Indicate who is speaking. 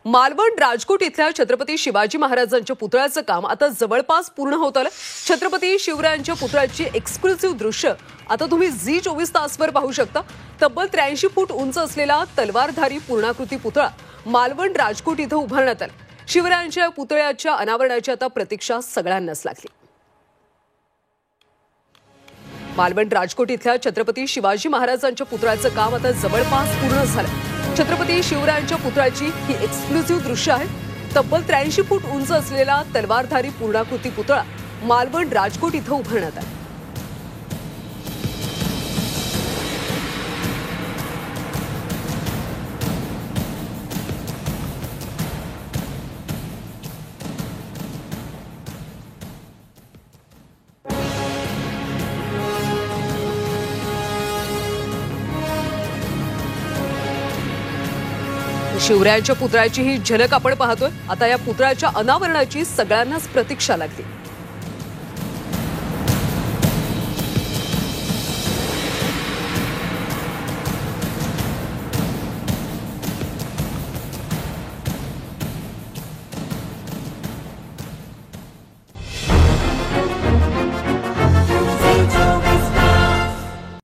Speaker 1: मालवण राजकोट इथल्या छत्रपती शिवाजी महाराजांच्या पुतळ्याचं काम आता जवळपास पूर्ण होत आलं। छत्रपती शिवरायांच्या पुतळ्याची एक्सक्लुसिव्ह दृश्य आता तुम्ही झी24 तासवर पाहू शकता। तब्बल 83 फूट उंच असलेला तलवारधारी पूर्णाकृती पुतळा मालवण राजकोट इथं उभारण्यात आला। शिवरायांच्या पुतळ्याच्या अनावरणाची आता प्रतीक्षा सगळ्यांनाच लागली। मालवण राजकोट इथल्या छत्रपती शिवाजी महाराजांच्या पुतळ्याचं काम आता जवळपास पूर्ण झालं। छत्रपती शिवरायांच्या पुतळ्याची ही एक्सक्लुसिव्ह दृश्य आहे। तब्बल 83 फूट उंच असलेला तलवारधारी पूर्णाकृती पुतळा मालवण राजकोट इथं उभारण्यात आला। शिवरायांच्या पुतळ्याची ही झलक आपण पाहतोय। आता या पुतळ्याच्या अनावरणाची सगळ्यांनाच प्रतीक्षा लागली।